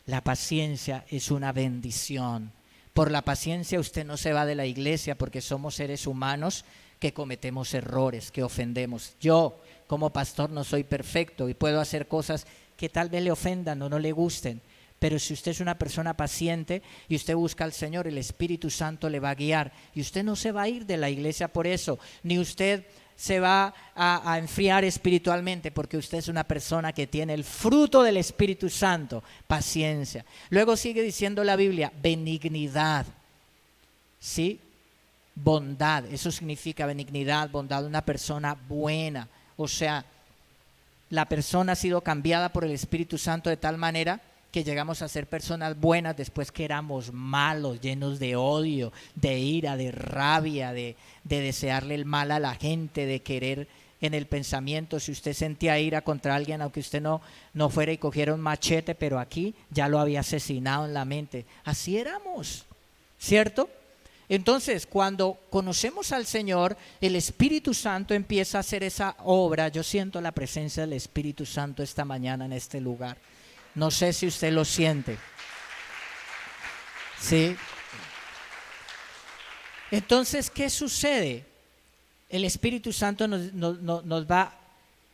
La paciencia es una bendición. Por la paciencia usted no se va de la iglesia, porque somos seres humanos que cometemos errores, que ofendemos. Yo como pastor no soy perfecto y puedo hacer cosas que tal vez le ofendan o no le gusten. Pero si usted es una persona paciente y usted busca al Señor, el Espíritu Santo le va a guiar. Y usted no se va a ir de la iglesia por eso, ni usted se va a enfriar espiritualmente, porque usted es una persona que tiene el fruto del Espíritu Santo, paciencia. Luego sigue diciendo la Biblia, benignidad, ¿sí? Bondad, eso significa benignidad, bondad, una persona buena. O sea, la persona ha sido cambiada por el Espíritu Santo de tal manera que llegamos a ser personas buenas después que éramos malos, llenos de odio, de ira, de rabia, de desearle el mal a la gente, de querer en el pensamiento. Si usted sentía ira contra alguien, aunque usted no fuera y cogiera un machete, pero aquí ya lo había asesinado en la mente. Así éramos, ¿cierto? Entonces, cuando conocemos al Señor, el Espíritu Santo empieza a hacer esa obra. Yo siento la presencia del Espíritu Santo esta mañana en este lugar. No sé si usted lo siente. ¿Sí? Entonces, ¿qué sucede? El Espíritu Santo nos va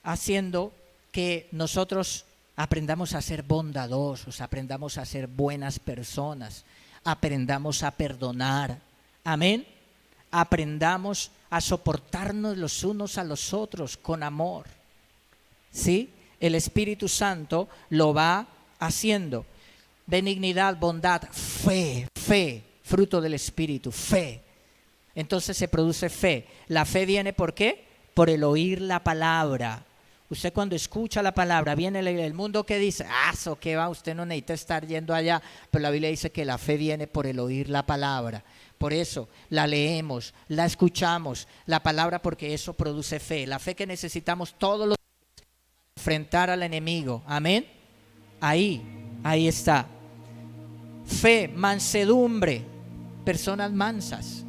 haciendo que nosotros aprendamos a ser bondadosos, aprendamos a ser buenas personas, aprendamos a perdonar. Amén. Aprendamos a soportarnos los unos a los otros con amor. ¿Sí? El Espíritu Santo lo va haciendo. Benignidad, bondad, fe, fruto del Espíritu, fe. Entonces se produce fe. La fe viene ¿por qué? Por el oír la palabra. Usted cuando escucha la palabra, viene el mundo que dice, eso qué va, usted no necesita estar yendo allá, pero la Biblia dice que la fe viene por el oír la palabra. Por eso la leemos, la escuchamos, la palabra, porque eso produce fe. La fe que necesitamos todos los días para enfrentar al enemigo. Amén. Ahí está. Fe, mansedumbre, personas mansas.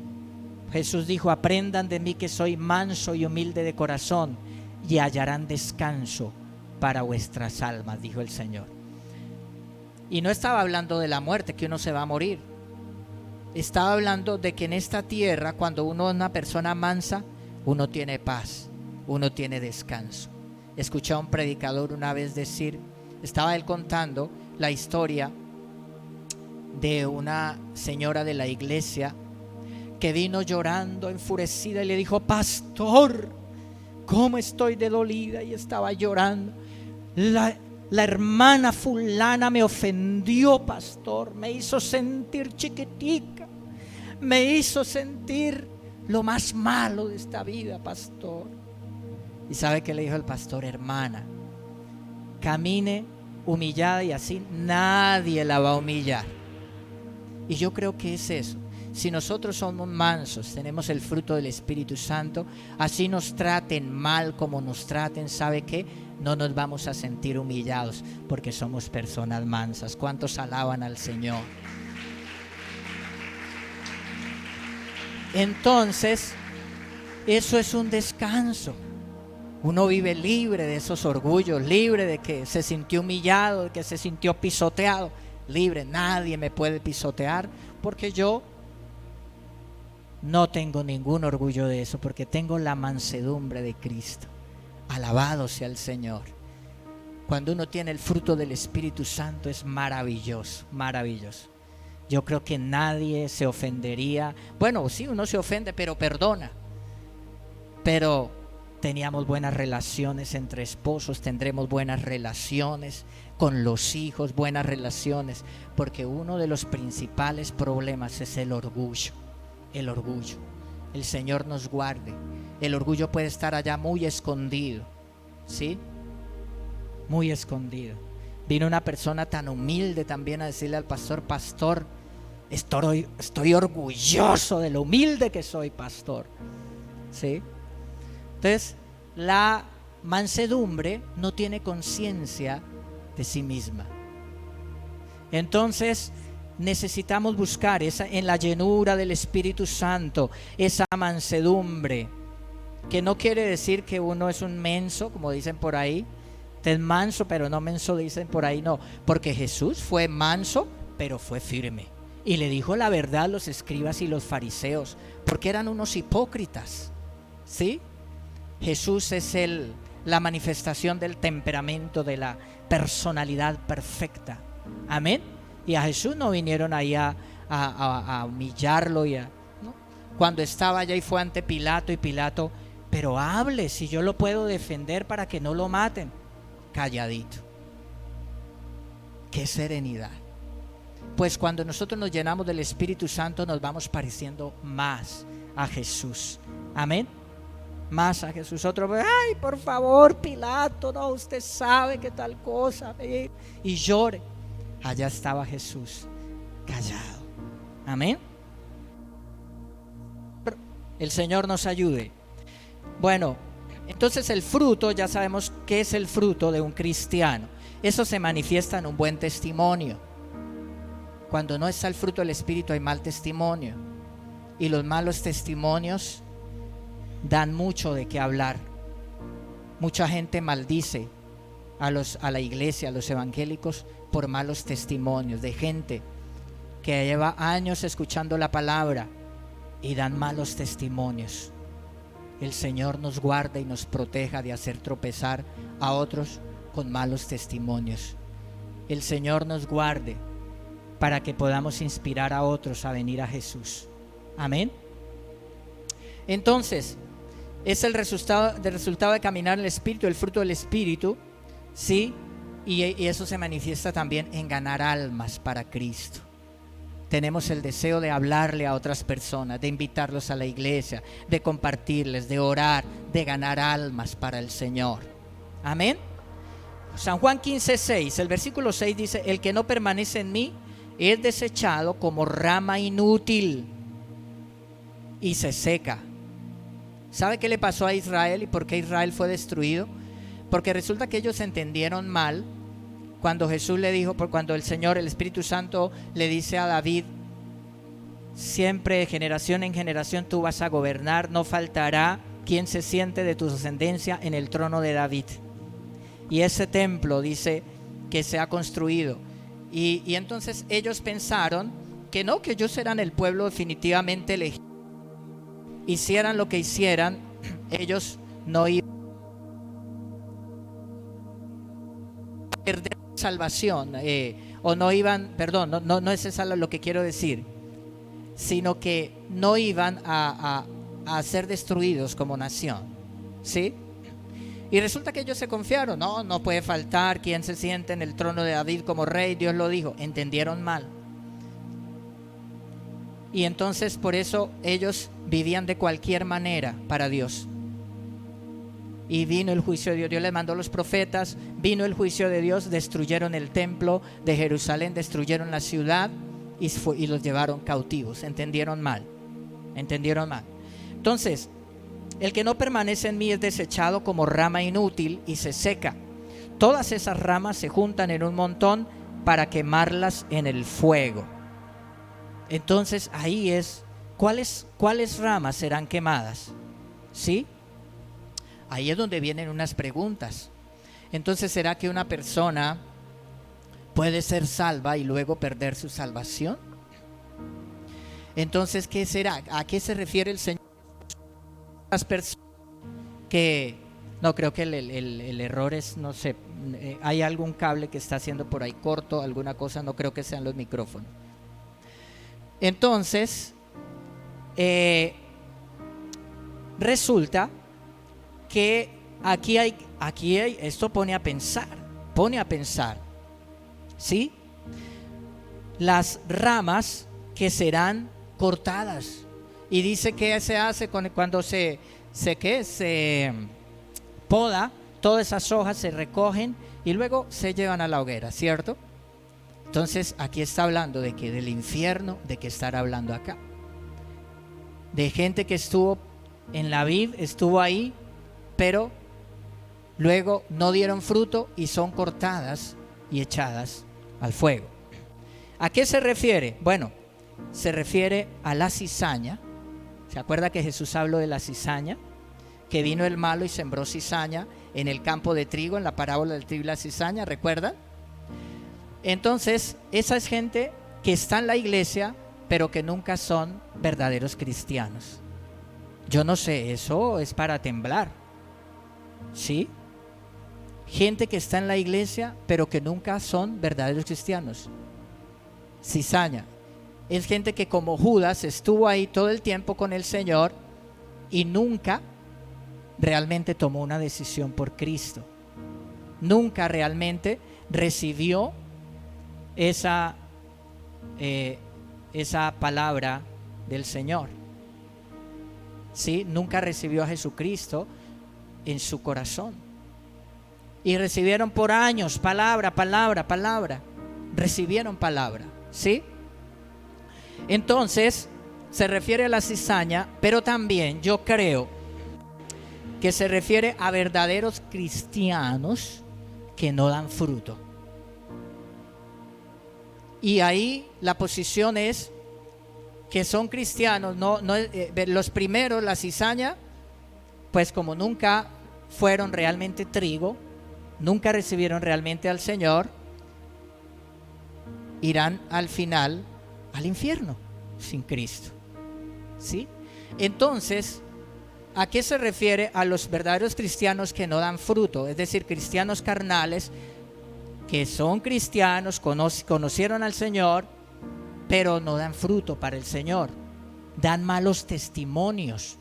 Jesús dijo, aprendan de mí que soy manso y humilde de corazón y hallarán descanso para vuestras almas, dijo el Señor. Y no estaba hablando de la muerte, que uno se va a morir. Estaba hablando de que en esta tierra, cuando uno es una persona mansa, uno tiene paz, uno tiene descanso. Escuché a un predicador una vez decir, estaba él contando la historia de una señora de la iglesia que vino llorando, enfurecida, y le dijo, pastor, ¿cómo estoy de dolida? Y estaba llorando. La hermana fulana me ofendió, pastor, me hizo sentir chiquitica, me hizo sentir lo más malo de esta vida, pastor. ¿Y sabe qué le dijo el pastor? Hermana, camine humillada y así nadie la va a humillar. Y yo creo que es eso. Si nosotros somos mansos, tenemos el fruto del Espíritu Santo, así nos traten mal como nos traten, ¿sabe qué? No nos vamos a sentir humillados porque somos personas mansas. ¿Cuántos alaban al Señor? Entonces, eso es un descanso. Uno vive libre de esos orgullos, libre de que se sintió humillado, de que se sintió pisoteado. Libre, nadie me puede pisotear porque yo no tengo ningún orgullo de eso, porque tengo la mansedumbre de Cristo. Alabado sea el Señor. Cuando uno tiene el fruto del Espíritu Santo es maravilloso, maravilloso. Yo creo que nadie se ofendería. Bueno, sí, uno se ofende, pero perdona. Pero teníamos buenas relaciones entre esposos, tendremos buenas relaciones con los hijos, buenas relaciones, porque uno de los principales problemas es el orgullo. El orgullo. El Señor nos guarde. El orgullo puede estar allá muy escondido, ¿sí? Muy escondido. Vino una persona tan humilde también a decirle al pastor, pastor, estoy orgulloso de lo humilde que soy, pastor, ¿sí? Entonces, la mansedumbre no tiene conciencia de sí misma. Entonces, necesitamos buscar en la llenura del Espíritu Santo esa mansedumbre, que no quiere decir que uno es un menso, como dicen por ahí. Usted es manso, pero no menso, dicen por ahí. No, porque Jesús fue manso, pero fue firme. Y le dijo la verdad a los escribas y los fariseos, porque eran unos hipócritas, ¿sí? Jesús es la manifestación del temperamento, de la personalidad perfecta. Amén. Y a Jesús no vinieron ahí a humillarlo, ¿no? Cuando estaba allá y fue ante Pilato, y Pilato, pero hable, si yo lo puedo defender para que no lo maten. Calladito. Qué serenidad. Pues cuando nosotros nos llenamos del Espíritu Santo, nos vamos pareciendo más a Jesús. Amén. Más a Jesús. Otro, ay, por favor, Pilato, no, usted sabe que tal cosa, y llore. Allá estaba Jesús, callado. Amén. El Señor nos ayude. Bueno, entonces el fruto, ya sabemos qué es el fruto de un cristiano. Eso se manifiesta en un buen testimonio. Cuando no está el fruto del Espíritu hay mal testimonio. Y los malos testimonios dan mucho de qué hablar. Mucha gente maldice a la iglesia, a los evangélicos, por malos testimonios de gente que lleva años escuchando la palabra y dan malos testimonios. El Señor nos guarda y nos proteja de hacer tropezar a otros con malos testimonios. El Señor nos guarde para que podamos inspirar a otros a venir a Jesús. Amén. Entonces, es el resultado de caminar en el Espíritu, el fruto del Espíritu, ¿sí? Y eso se manifiesta también en ganar almas para Cristo. tenemos el deseo de hablarle a otras personas, de invitarlos a la iglesia, de compartirles, de orar, de ganar almas para el Señor. Amén. San Juan 15:6, el versículo 6 dice: el que no permanece en mí es desechado como rama inútil y se seca. ¿Sabe qué le pasó a Israel y por qué Israel fue destruido? Porque resulta que ellos entendieron mal cuando Jesús le dijo, cuando el Señor, el Espíritu Santo le dice a David: siempre de generación en generación tú vas a gobernar, no faltará quien se siente de tu descendencia en el trono de David. Y ese templo dice que se ha construido. Y entonces ellos pensaron que no, que ellos eran el pueblo definitivamente elegido. Hicieran lo que hicieran, ellos no iban a perder salvación, o no iban, perdón, no es eso lo que quiero decir, sino que no iban a ser destruidos como nación, ¿sí? Y resulta que ellos se confiaron, no puede faltar quien se siente en el trono de David como rey, Dios lo dijo. Entendieron mal. Y entonces por eso ellos vivían de cualquier manera para Dios. Y vino el juicio de Dios. Dios les mandó los profetas, vino el juicio de Dios, destruyeron el templo de Jerusalén, destruyeron la ciudad y los llevaron cautivos. Entendieron mal. Entonces, el que no permanece en mí es desechado como rama inútil y se seca. Todas esas ramas se juntan en un montón para quemarlas en el fuego. Entonces ahí es, ¿cuáles ramas serán quemadas? ¿Sí? Ahí es donde vienen unas preguntas. Entonces, ¿será que una persona puede ser salva y luego perder su salvación? Entonces, ¿qué será? ¿A qué se refiere el Señor? Las personas que, no, creo que el error es, no sé, hay algún cable que está haciendo por ahí corto, alguna cosa, no creo que sean los micrófonos. Entonces, resulta que aquí hay, esto pone a pensar, ¿sí? Las ramas que serán cortadas. Y dice que se hace cuando se poda, todas esas hojas se recogen y luego se llevan a la hoguera, ¿cierto? Entonces aquí está hablando de que del infierno, de que estará hablando acá. De gente que estuvo en la vid, estuvo ahí, pero luego no dieron fruto y son cortadas y echadas al fuego. ¿A qué se refiere? Bueno, se refiere a la cizaña. ¿Se acuerda que Jesús habló de la cizaña? Que vino el malo y sembró cizaña en el campo de trigo, en la parábola del trigo y la cizaña, ¿recuerdan? Entonces, esa es gente que está en la iglesia, pero que nunca son verdaderos cristianos. Yo no sé, eso es para temblar, ¿sí? Gente que está en la iglesia, pero que nunca son verdaderos cristianos. Cizaña. Es gente que, como Judas, estuvo ahí todo el tiempo con el Señor y nunca realmente tomó una decisión por Cristo. Nunca realmente recibió esa palabra del Señor. ¿Sí? Nunca recibió a Jesucristo en su corazón. Y recibieron por años palabra. Recibieron palabra. ¿Sí? Entonces, se refiere a la cizaña, pero también yo creo que se refiere a verdaderos cristianos que no dan fruto. Y ahí la posición es que son cristianos, los primeros, la cizaña, pues como nunca fueron realmente trigo, nunca recibieron realmente al Señor, irán al final al infierno sin Cristo, ¿sí? Entonces, ¿a qué se refiere a los verdaderos cristianos que no dan fruto? Es decir, cristianos carnales que son cristianos, conocieron al Señor, pero no dan fruto para el Señor, dan malos testimonios.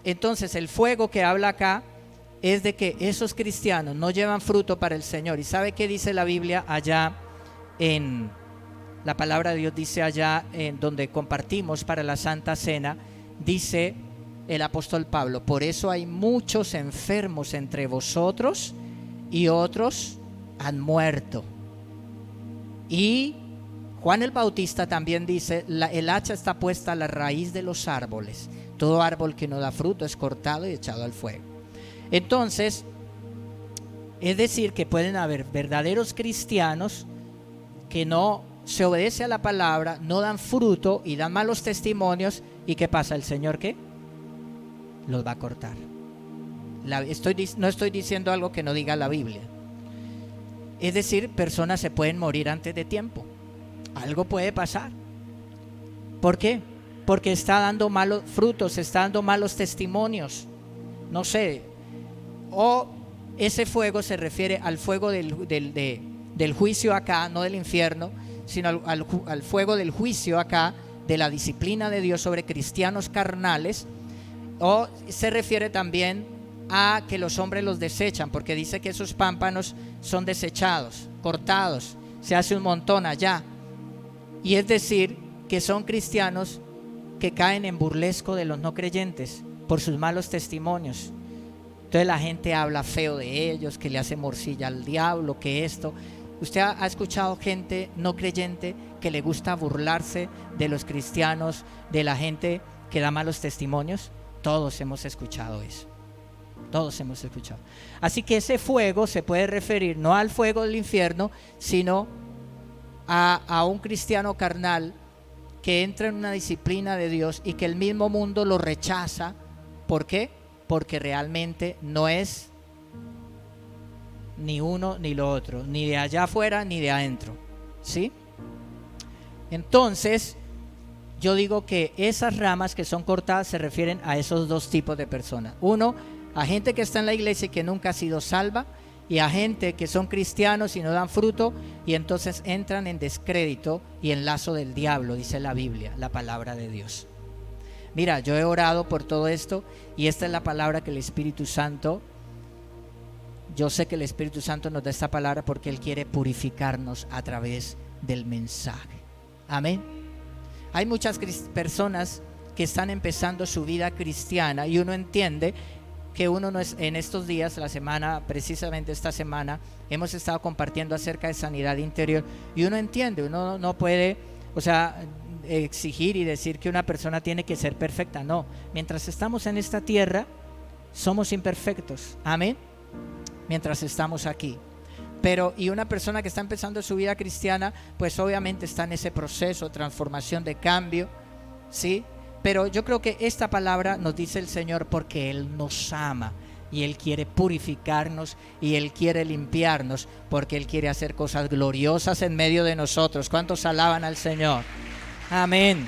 Entonces el fuego que habla acá es de que esos cristianos no llevan fruto para el Señor. ¿Y sabe qué dice la Biblia allá en la palabra de Dios, dice allá en donde compartimos para la Santa Cena, dice el apóstol Pablo: por eso hay muchos enfermos entre vosotros y otros han muerto. Y Juan el Bautista también dice: el hacha está puesta a la raíz de los árboles. Todo árbol que no da fruto es cortado y echado al fuego. Entonces, es decir, que pueden haber verdaderos cristianos que no se obedece a la palabra, no dan fruto y dan malos testimonios. ¿Y qué pasa? ¿El Señor qué? Los va a cortar. No estoy diciendo algo que no diga la Biblia. Es decir, personas se pueden morir antes de tiempo. Algo puede pasar. ¿Por qué? Porque está dando malos frutos, está dando malos testimonios. No sé. O ese fuego se refiere al fuego del juicio acá, no del infierno, sino al fuego del juicio acá, de la disciplina de Dios sobre cristianos carnales. O se refiere también a que los hombres los desechan, porque dice que esos pámpanos son desechados, cortados, se hace un montón allá. Y es decir, que son cristianos que caen en burlesco de los no creyentes por sus malos testimonios. Entonces la gente habla feo de ellos, que le hace morcilla al diablo, que esto. ¿Usted ha escuchado gente no creyente que le gusta burlarse de los cristianos, de la gente que da malos testimonios? Todos hemos escuchado eso. Todos hemos escuchado. Así que ese fuego se puede referir no al fuego del infierno, sino a un cristiano carnal que entra en una disciplina de Dios y que el mismo mundo lo rechaza. ¿Por qué? Porque realmente no es ni uno ni lo otro, ni de allá afuera ni de adentro, ¿sí? Entonces, yo digo que esas ramas que son cortadas se refieren a esos dos tipos de personas. Uno, a gente que está en la iglesia y que nunca ha sido salva, y a gente que son cristianos y no dan fruto, y entonces entran en descrédito y en lazo del diablo, dice la Biblia, la palabra de Dios. Mira, yo he orado por todo esto, y esta es la palabra que el Espíritu Santo, yo sé que el Espíritu Santo nos da esta palabra porque Él quiere purificarnos a través del mensaje. Amén. Hay muchas personas que están empezando su vida cristiana, y uno entiende que uno no es, en estos días, la semana, precisamente esta semana, hemos estado compartiendo acerca de sanidad interior, y uno entiende, uno no puede, exigir y decir que una persona tiene que ser perfecta. No, mientras estamos en esta tierra, somos imperfectos. Amén. Mientras estamos aquí. Pero, y una persona que está empezando su vida cristiana, pues obviamente está en ese proceso de transformación, de cambio, ¿sí? Pero yo creo que esta palabra nos dice el Señor porque Él nos ama y Él quiere purificarnos y Él quiere limpiarnos, porque Él quiere hacer cosas gloriosas en medio de nosotros. ¿Cuántos alaban al Señor? Amén.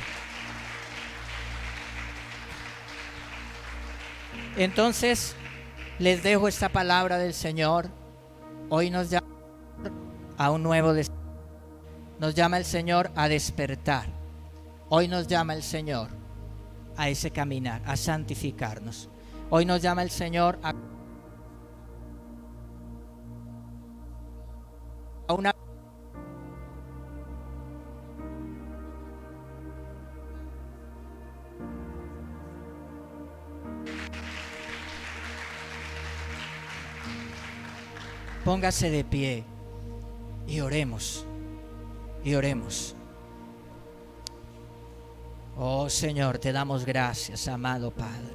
Entonces, les dejo esta palabra del Señor. Hoy nos llama a un nuevo nos llama el Señor a despertar. Hoy nos llama el Señor a ese caminar, a santificarnos. Hoy nos llama el Señor a una póngase de pie y oremos, y oremos. Oh Señor, te damos gracias, amado Padre.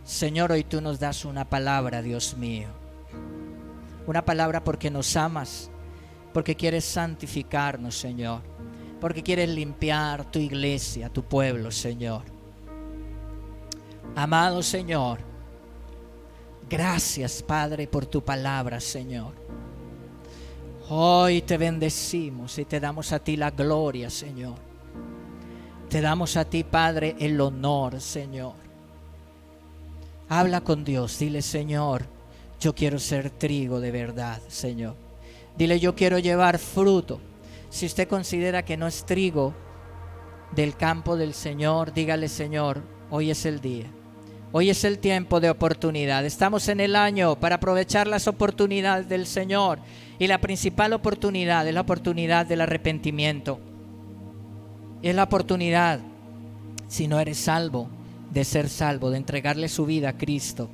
Señor, hoy tú nos das una palabra, Dios mío. Una palabra porque nos amas, porque quieres santificarnos, Señor, porque quieres limpiar tu iglesia, tu pueblo, Señor. Amado Señor, gracias, Padre, por tu palabra, Señor. Hoy te bendecimos y te damos a ti la gloria, Señor. Te damos a ti, Padre, el honor, Señor. Habla con Dios, dile: Señor, yo quiero ser trigo de verdad, Señor. Dile: yo quiero llevar fruto. Si usted considera que no es trigo del campo del Señor, dígale: Señor, hoy es el día. Hoy es el tiempo de oportunidad. Estamos en el año para aprovechar las oportunidades del Señor. Y la principal oportunidad es la oportunidad del arrepentimiento. Es la oportunidad, si no eres salvo, de ser salvo, de entregarle su vida a Cristo.